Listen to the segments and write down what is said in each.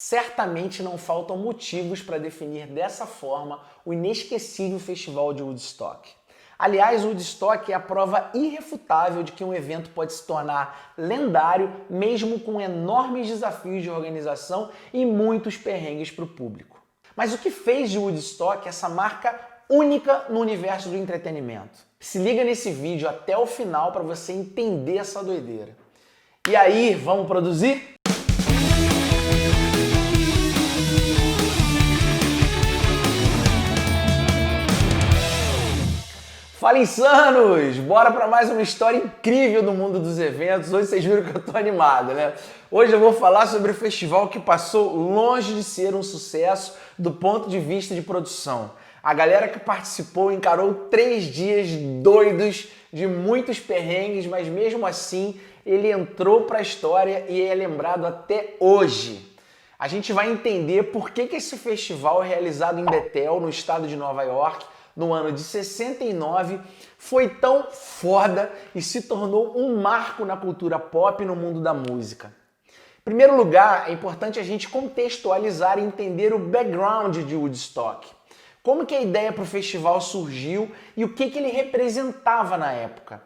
Certamente não faltam motivos para definir dessa forma o inesquecível Festival de Woodstock. Aliás, o Woodstock é a prova irrefutável de que um evento pode se tornar lendário mesmo com enormes desafios de organização e muitos perrengues para o público. Mas o que fez de Woodstock essa marca única no universo do entretenimento? Se liga nesse vídeo até o final para você entender essa doideira. E aí, vamos produzir? Fala, insanos! Bora para mais uma história incrível do mundo dos eventos. Hoje vocês viram que eu tô animado, né? Hoje eu vou falar sobre o festival que passou longe de ser um sucesso do ponto de vista de produção. A galera que participou encarou 3 dias doidos de muitos perrengues, mas mesmo assim ele entrou para a história e é lembrado até hoje. A gente vai entender por que esse festival realizado em Bethel, no estado de Nova York, no ano de 69, foi tão foda e se tornou um marco na cultura pop e no mundo da música. Em primeiro lugar, é importante a gente contextualizar e entender o background de Woodstock. Como que a ideia para o festival surgiu e o que ele representava na época.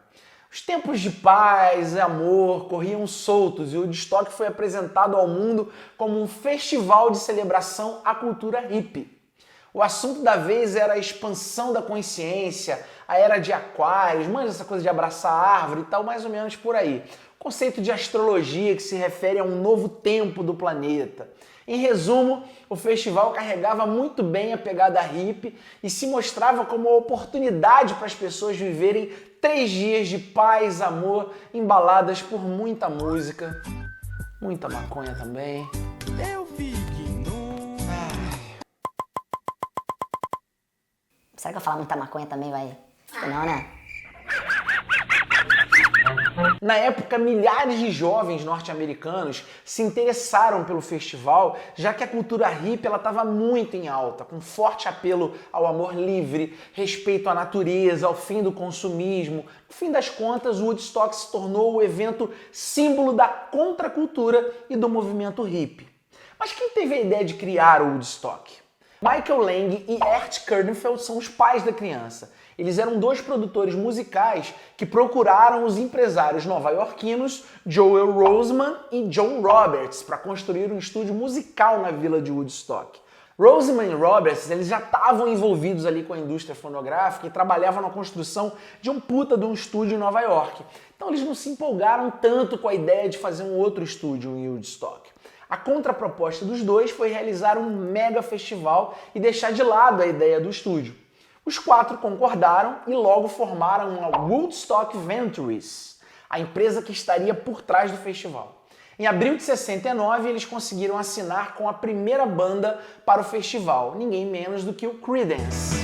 Os tempos de paz e amor corriam soltos e o Woodstock foi apresentado ao mundo como um festival de celebração à cultura hippie. O assunto da vez era a expansão da consciência, a era de Aquários, manja essa coisa de abraçar a árvore e tal, mais ou menos por aí. O conceito de astrologia que se refere a um novo tempo do planeta. Em resumo, o festival carregava muito bem a pegada hippie e se mostrava como uma oportunidade para as pessoas viverem 3 dias de paz, amor, embaladas por muita música, muita maconha também. Será que eu falar muita maconha também vai? Não, né? Na época, milhares de jovens norte-americanos se interessaram pelo festival, já que a cultura hippie estava muito em alta, com forte apelo ao amor livre, respeito à natureza, ao fim do consumismo. No fim das contas, o Woodstock se tornou o evento símbolo da contracultura e do movimento hippie. Mas quem teve a ideia de criar o Woodstock? Michael Lang e Art Kernfeld são os pais da criança. Eles eram 2 produtores musicais que procuraram os empresários nova-iorquinos Joel Roseman e John Roberts para construir um estúdio musical na vila de Woodstock. Roseman e Roberts eles já estavam envolvidos ali com a indústria fonográfica e trabalhavam na construção de um puta de um estúdio em Nova York. Então eles não se empolgaram tanto com a ideia de fazer um outro estúdio em Woodstock. A contraproposta dos dois foi realizar um mega festival e deixar de lado a ideia do estúdio. Os 4 concordaram e logo formaram a Woodstock Ventures, a empresa que estaria por trás do festival. Em abril de 69, eles conseguiram assinar com a primeira banda para o festival, ninguém menos do que o Creedence.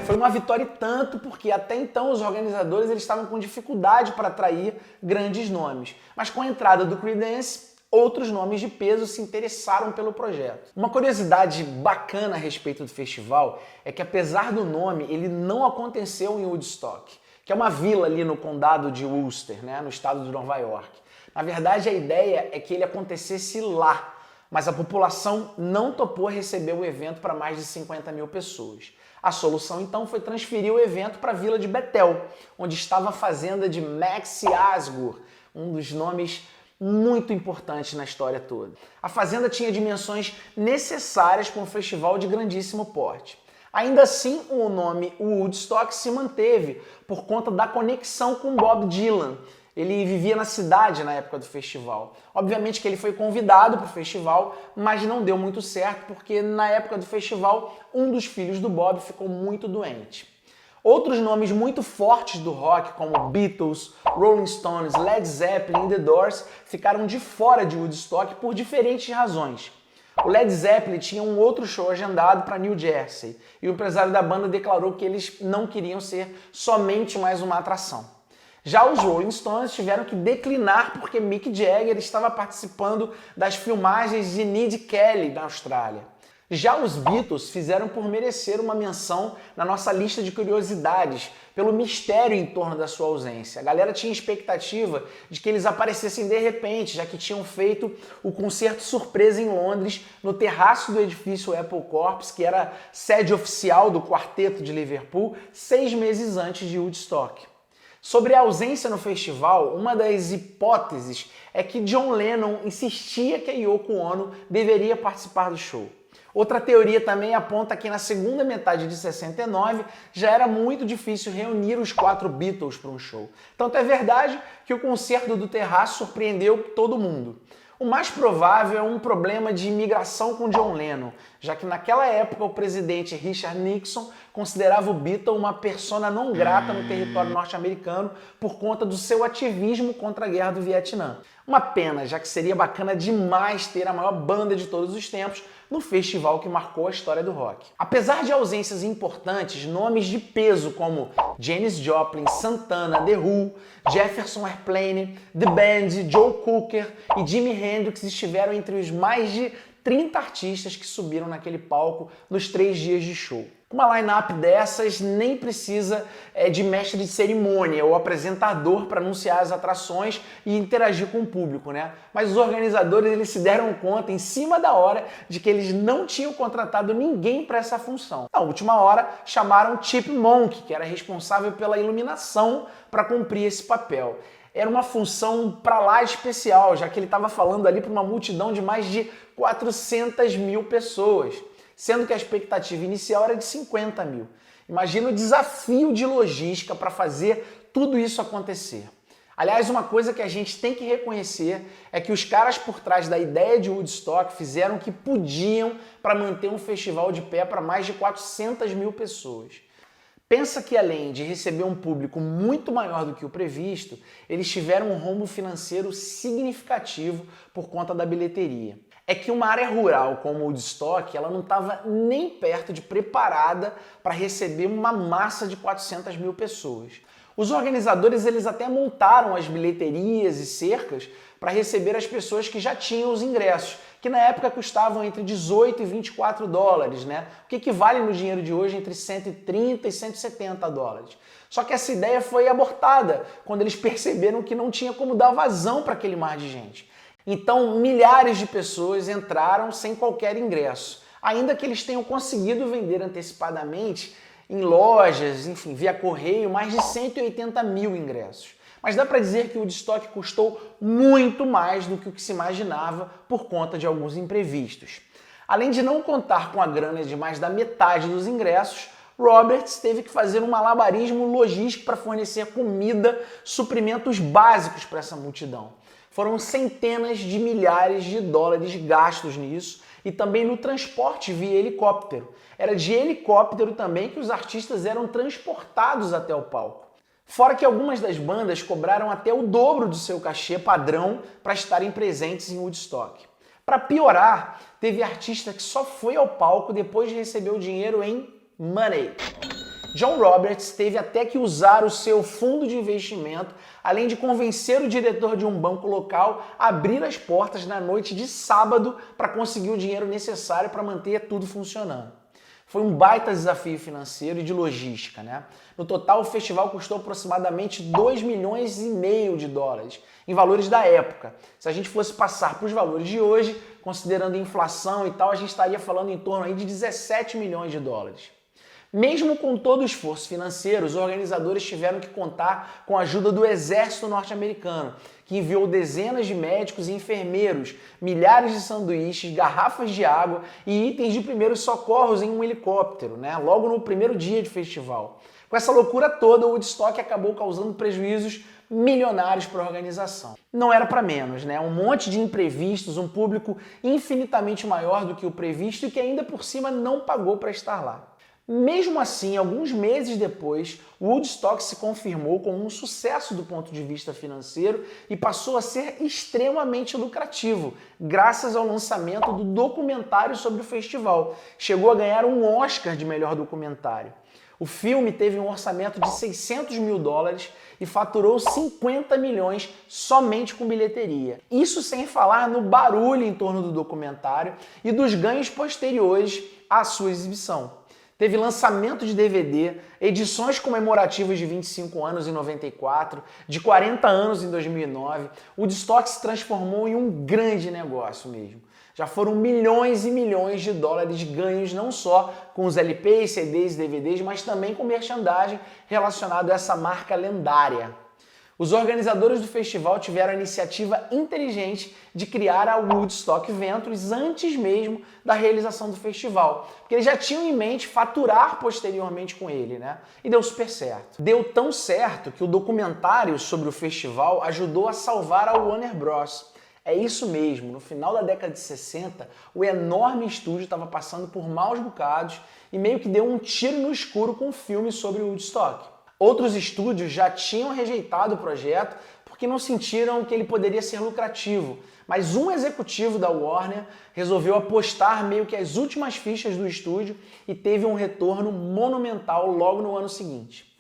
Foi uma vitória e tanto porque até então os organizadores eles estavam com dificuldade para atrair grandes nomes. Mas com a entrada do Creedence, outros nomes de peso se interessaram pelo projeto. Uma curiosidade bacana a respeito do festival é que apesar do nome, ele não aconteceu em Woodstock, que é uma vila ali no condado de Worcester, né, no estado de Nova York. Na verdade, a ideia é que ele acontecesse lá, mas a população não topou receber o evento para mais de 50 mil pessoas. A solução, então, foi transferir o evento para a vila de Bethel, onde estava a fazenda de Maxey Asgur, um dos nomes muito importantes na história toda. A fazenda tinha dimensões necessárias para um festival de grandíssimo porte. Ainda assim, o nome Woodstock se manteve por conta da conexão com Bob Dylan. Ele vivia na cidade na época do festival. Obviamente que ele foi convidado para o festival, mas não deu muito certo porque na época do festival um dos filhos do Bob ficou muito doente. Outros nomes muito fortes do rock, como Beatles, Rolling Stones, Led Zeppelin e The Doors, ficaram de fora de Woodstock por diferentes razões. O Led Zeppelin tinha um outro show agendado para New Jersey e o empresário da banda declarou que eles não queriam ser somente mais uma atração. Já os Rolling Stones tiveram que declinar porque Mick Jagger estava participando das filmagens de Ned Kelly na Austrália. Já os Beatles fizeram por merecer uma menção na nossa lista de curiosidades, pelo mistério em torno da sua ausência. A galera tinha expectativa de que eles aparecessem de repente, já que tinham feito o concerto surpresa em Londres, no terraço do edifício Apple Corps, que era sede oficial do quarteto de Liverpool, 6 meses antes de Woodstock. Sobre a ausência no festival, uma das hipóteses é que John Lennon insistia que a Yoko Ono deveria participar do show. Outra teoria também aponta que na segunda metade de 69 já era muito difícil reunir os 4 Beatles para um show. Tanto é verdade que o concerto do terraço surpreendeu todo mundo. O mais provável é um problema de imigração com John Lennon, já que naquela época o presidente Richard Nixon considerava o Beatle uma persona não grata no território norte-americano por conta do seu ativismo contra a guerra do Vietnã. Uma pena, já que seria bacana demais ter a maior banda de todos os tempos no festival que marcou a história do rock. Apesar de ausências importantes, nomes de peso como Janis Joplin, Santana, The Who, Jefferson Airplane, The Band, Joe Cocker e Jimi Hendrix estiveram entre os mais de 30 artistas que subiram naquele palco nos 3 dias de show. Uma line-up dessas nem precisa de mestre de cerimônia ou apresentador para anunciar as atrações e interagir com o público, né? Mas os organizadores eles se deram conta em cima da hora de que eles não tinham contratado ninguém para essa função. Na última hora, chamaram Chip Monk, que era responsável pela iluminação, para cumprir esse papel. Era uma função pra lá especial, já que ele estava falando ali para uma multidão de mais de 400 mil pessoas, sendo que a expectativa inicial era de 50 mil. Imagina o desafio de logística para fazer tudo isso acontecer. Aliás, uma coisa que a gente tem que reconhecer é que os caras por trás da ideia de Woodstock fizeram o que podiam para manter um festival de pé para mais de 400 mil pessoas. Pensa que além de receber um público muito maior do que o previsto, eles tiveram um rombo financeiro significativo por conta da bilheteria. É que uma área rural como o Woodstock, ela não estava nem perto de preparada para receber uma massa de 400 mil pessoas. Os organizadores eles até montaram as bilheterias e cercas para receber as pessoas que já tinham os ingressos, que na época custavam entre 18 e 24 dólares, né? O que equivale no dinheiro de hoje entre 130 e 170 dólares. Só que essa ideia foi abortada quando eles perceberam que não tinha como dar vazão para aquele mar de gente. Então, milhares de pessoas entraram sem qualquer ingresso, ainda que eles tenham conseguido vender antecipadamente em lojas, enfim, via correio, mais de 180 mil ingressos. Mas dá para dizer que o Woodstock custou muito mais do que o que se imaginava por conta de alguns imprevistos. Além de não contar com a grana de mais da metade dos ingressos, Roberts teve que fazer um malabarismo logístico para fornecer comida, suprimentos básicos para essa multidão. Foram centenas de milhares de dólares gastos nisso e também no transporte via helicóptero. Era de helicóptero também que os artistas eram transportados até o palco. Fora que algumas das bandas cobraram até o dobro do seu cachê padrão para estarem presentes em Woodstock. Para piorar, teve artista que só foi ao palco depois de receber o dinheiro em money. John Roberts teve até que usar o seu fundo de investimento, além de convencer o diretor de um banco local a abrir as portas na noite de sábado para conseguir o dinheiro necessário para manter tudo funcionando. Foi um baita desafio financeiro e de logística, né? No total, o festival custou aproximadamente 2,5 milhões de dólares, em valores da época. Se a gente fosse passar para os valores de hoje, considerando inflação e tal, a gente estaria falando em torno aí de 17 milhões de dólares. Mesmo com todo o esforço financeiro, os organizadores tiveram que contar com a ajuda do exército norte-americano, que enviou dezenas de médicos e enfermeiros, milhares de sanduíches, garrafas de água e itens de primeiros socorros em um helicóptero, né? Logo no primeiro dia de festival. Com essa loucura toda, o Woodstock acabou causando prejuízos milionários para a organização. Não era para menos, né? Um monte de imprevistos, um público infinitamente maior do que o previsto e que ainda por cima não pagou para estar lá. Mesmo assim, alguns meses depois, o Woodstock se confirmou como um sucesso do ponto de vista financeiro e passou a ser extremamente lucrativo, graças ao lançamento do documentário sobre o festival. Chegou a ganhar um Oscar de melhor documentário. O filme teve um orçamento de 600 mil dólares e faturou 50 milhões somente com bilheteria. Isso sem falar no barulho em torno do documentário e dos ganhos posteriores à sua exibição. Teve lançamento de DVD, edições comemorativas de 25 anos em 94, de 40 anos em 2009. O Woodstock se transformou em um grande negócio mesmo. Já foram milhões e milhões de dólares ganhos não só com os LPs, CDs e DVDs, mas também com merchandising relacionado a essa marca lendária. Os organizadores do festival tiveram a iniciativa inteligente de criar a Woodstock Ventures antes mesmo da realização do festival, porque eles já tinham em mente faturar posteriormente com ele, né? E deu super certo. Deu tão certo que o documentário sobre o festival ajudou a salvar a Warner Bros. É isso mesmo, no final da década de 60, o enorme estúdio estava passando por maus bocados e meio que deu um tiro no escuro com um filme sobre o Woodstock. Outros estúdios já tinham rejeitado o projeto porque não sentiram que ele poderia ser lucrativo, mas um executivo da Warner resolveu apostar meio que as últimas fichas do estúdio e teve um retorno monumental logo no ano seguinte.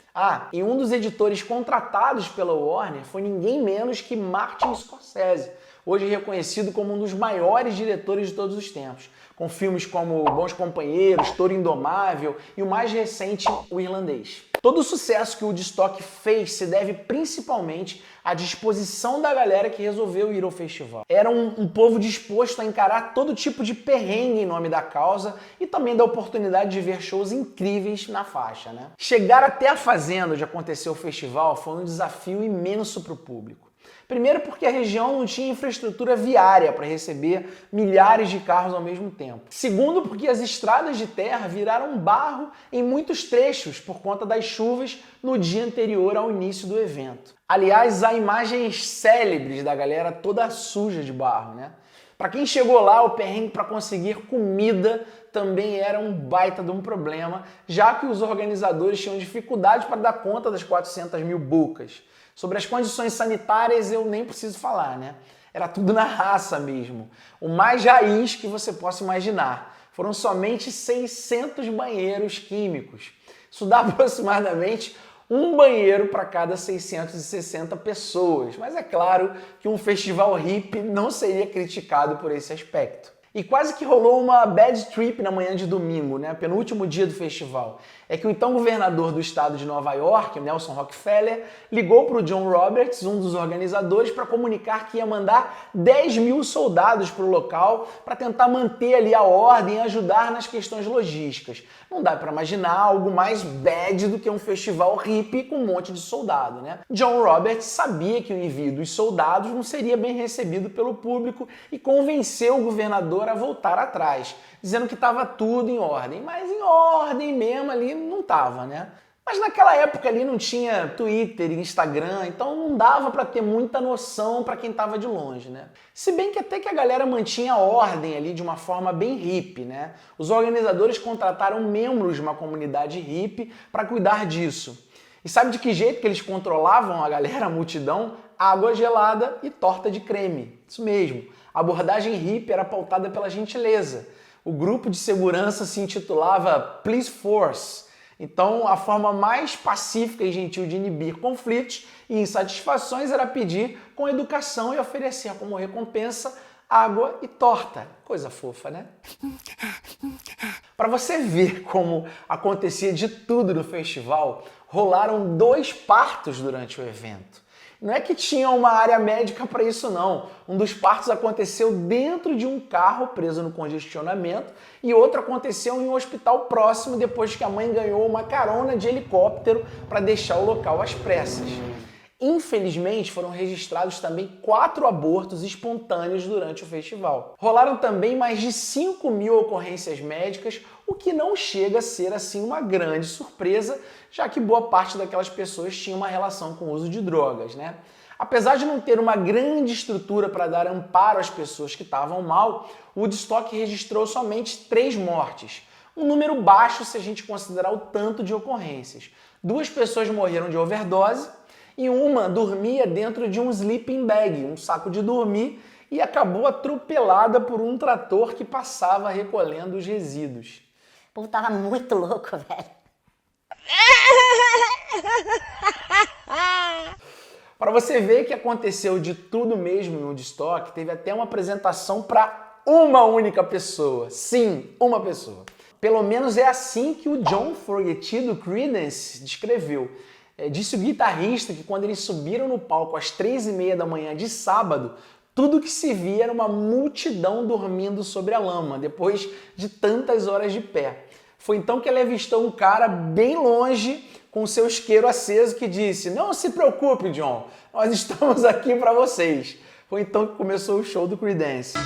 E um dos editores contratados pela Warner foi ninguém menos que Martin Scorsese, hoje reconhecido como um dos maiores diretores de todos os tempos, com filmes como Bons Companheiros, Touro Indomável e o mais recente, O Irlandês. Todo o sucesso que o Woodstock fez se deve principalmente à disposição da galera que resolveu ir ao festival. Era um povo disposto a encarar todo tipo de perrengue em nome da causa e também da oportunidade de ver shows incríveis na faixa, né? Chegar até a fazenda onde aconteceu o festival foi um desafio imenso para o público. Primeiro porque a região não tinha infraestrutura viária para receber milhares de carros ao mesmo tempo. Segundo porque as estradas de terra viraram barro em muitos trechos por conta das chuvas no dia anterior ao início do evento. Aliás, há imagens célebres da galera toda suja de barro, né? Para quem chegou lá, o perrengue para conseguir comida também era um baita de um problema, já que os organizadores tinham dificuldade para dar conta das 400 mil bucas. Sobre as condições sanitárias eu nem preciso falar, né? Era tudo na raça mesmo. O mais raiz que você possa imaginar. Foram somente 600 banheiros químicos. Isso dá aproximadamente um banheiro para cada 660 pessoas. Mas é claro que um festival hippie não seria criticado por esse aspecto. E quase que rolou uma bad trip na manhã de domingo, né? Penúltimo dia do festival. É que o então governador do estado de Nova York, Nelson Rockefeller, ligou para o John Roberts, um dos organizadores, para comunicar que ia mandar 10 mil soldados para o local para tentar manter ali a ordem e ajudar nas questões logísticas. Não dá para imaginar algo mais bad do que um festival hippie com um monte de soldado, né? John Roberts sabia que o envio dos soldados não seria bem recebido pelo público e convenceu o governador a voltar atrás, dizendo que estava tudo em ordem. Mas em ordem mesmo ali não estava, né? Mas naquela época ali não tinha Twitter e Instagram, então não dava para ter muita noção para quem estava de longe, né? Se bem que até que a galera mantinha a ordem ali de uma forma bem hippie, né? Os organizadores contrataram membros de uma comunidade hippie para cuidar disso. E sabe de que jeito que eles controlavam a galera, a multidão? Água gelada e torta de creme. Isso mesmo. A abordagem hippie era pautada pela gentileza. O grupo de segurança se intitulava Police Force. Então, a forma mais pacífica e gentil de inibir conflitos e insatisfações era pedir com educação e oferecer como recompensa água e torta. Coisa fofa, né? Para você ver como acontecia de tudo no festival, rolaram 2 partos durante o evento. Não é que tinha uma área médica para isso não. Um dos partos aconteceu dentro de um carro preso no congestionamento e outro aconteceu em um hospital próximo depois que a mãe ganhou uma carona de helicóptero para deixar o local às pressas. Infelizmente, foram registrados também 4 abortos espontâneos durante o festival. Rolaram também mais de 5 mil ocorrências médicas, o que não chega a ser assim uma grande surpresa, já que boa parte daquelas pessoas tinha uma relação com o uso de drogas, né? Apesar de não ter uma grande estrutura para dar amparo às pessoas que estavam mal, o Woodstock registrou somente 3 mortes. Um número baixo se a gente considerar o tanto de ocorrências. 2 pessoas morreram de overdose e uma dormia dentro de um sleeping bag, um saco de dormir, e acabou atropelada por um trator que passava recolhendo os resíduos. O povo tava muito louco, velho. Para você ver que aconteceu de tudo mesmo no Woodstock, teve até uma apresentação para uma única pessoa. Sim, uma pessoa. Pelo menos é assim que o John Fogerty do Creedence descreveu. Disse o guitarrista que quando eles subiram no palco às 3h30 da manhã de sábado, tudo que se via era uma multidão dormindo sobre a lama, depois de tantas horas de pé. Foi então que ele avistou um cara bem longe com seu isqueiro aceso que disse: "Não se preocupe, John, nós estamos aqui para vocês." Foi então que começou o show do Creedence.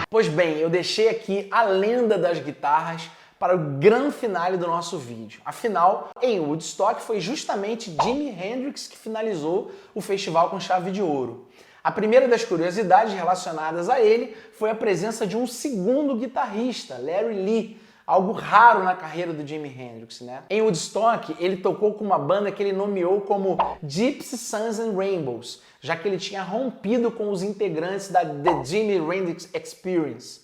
Pois bem, eu deixei aqui a lenda das guitarras para o grande finale do nosso vídeo. Afinal, em Woodstock foi justamente Jimi Hendrix que finalizou o festival com chave de ouro. A primeira das curiosidades relacionadas a ele foi a presença de um segundo guitarrista, Larry Lee, algo raro na carreira do Jimi Hendrix, né? Em Woodstock, ele tocou com uma banda que ele nomeou como Gypsy Suns and Rainbows, já que ele tinha rompido com os integrantes da The Jimi Hendrix Experience.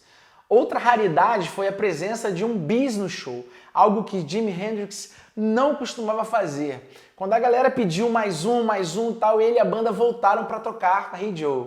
Outra raridade foi a presença de um bis no show, algo que Jimi Hendrix não costumava fazer. Quando a galera pediu mais um tal, ele e a banda voltaram para tocar Hey Joe.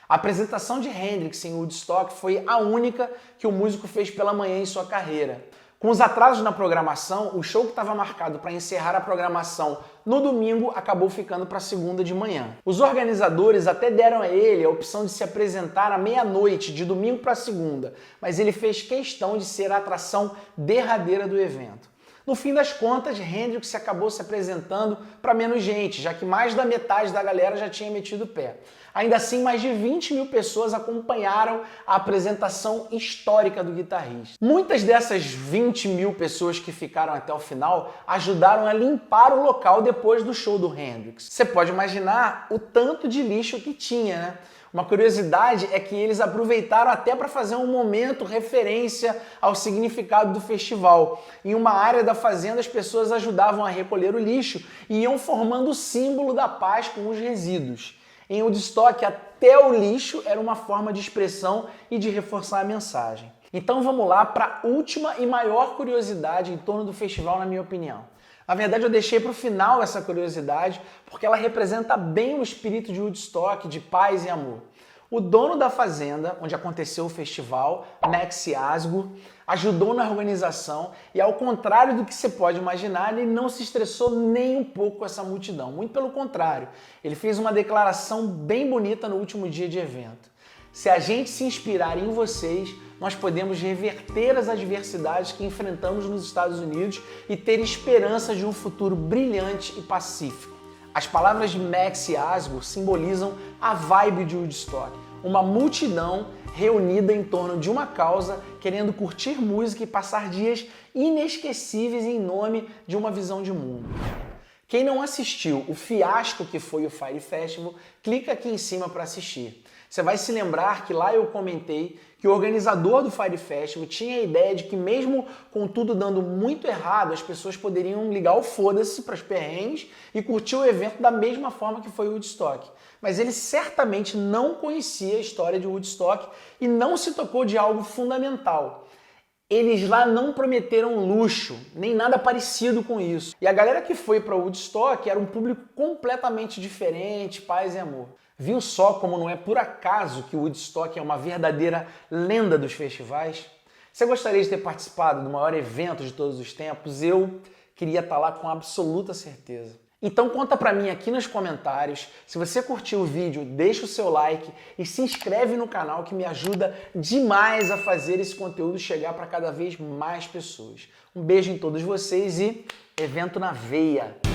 A apresentação de Hendrix em Woodstock foi a única que o músico fez pela manhã em sua carreira. Com os atrasos na programação, o show que estava marcado para encerrar a programação no domingo acabou ficando para segunda de manhã. Os organizadores até deram a ele a opção de se apresentar à meia-noite, de domingo para segunda, mas ele fez questão de ser a atração derradeira do evento. No fim das contas, Hendrix acabou se apresentando para menos gente, já que mais da metade da galera já tinha metido o pé. Ainda assim, mais de 20 mil pessoas acompanharam a apresentação histórica do guitarrista. Muitas dessas 20 mil pessoas que ficaram até o final ajudaram a limpar o local depois do show do Hendrix. Você pode imaginar o tanto de lixo que tinha, né? Uma curiosidade é que eles aproveitaram até para fazer um momento referência ao significado do festival. Em uma área da fazenda, as pessoas ajudavam a recolher o lixo e iam formando o símbolo da paz com os resíduos. Em Woodstock, até o lixo era uma forma de expressão e de reforçar a mensagem. Então vamos lá para a última e maior curiosidade em torno do festival, na minha opinião. Na verdade, eu deixei para o final essa curiosidade porque ela representa bem o espírito de Woodstock, de paz e amor. O dono da fazenda, onde aconteceu o festival, Max Yasgur, ajudou na organização e, ao contrário do que você pode imaginar, ele não se estressou nem um pouco com essa multidão. Muito pelo contrário, ele fez uma declaração bem bonita no último dia de evento. Se a gente se inspirar em vocês, nós podemos reverter as adversidades que enfrentamos nos Estados Unidos e ter esperança de um futuro brilhante e pacífico. As palavras de Max Yasgur simbolizam a vibe de Woodstock, uma multidão reunida em torno de uma causa, querendo curtir música e passar dias inesquecíveis em nome de uma visão de mundo. Quem não assistiu o fiasco que foi o Fyre Festival, clica aqui em cima para assistir. Você vai se lembrar que lá eu comentei que o organizador do Fyre Festival tinha a ideia de que mesmo com tudo dando muito errado, as pessoas poderiam ligar o foda-se para os perrengues e curtir o evento da mesma forma que foi o Woodstock. Mas ele certamente não conhecia a história de Woodstock e não se tocou de algo fundamental. Eles lá não prometeram luxo, nem nada parecido com isso. E a galera que foi para Woodstock era um público completamente diferente, paz e amor. Viu só como não é por acaso que o Woodstock é uma verdadeira lenda dos festivais? Você gostaria de ter participado do maior evento de todos os tempos? Eu queria estar lá com absoluta certeza. Então conta pra mim aqui nos comentários. Se você curtiu o vídeo, deixa o seu like e se inscreve no canal que me ajuda demais a fazer esse conteúdo chegar para cada vez mais pessoas. Um beijo em todos vocês e evento na veia!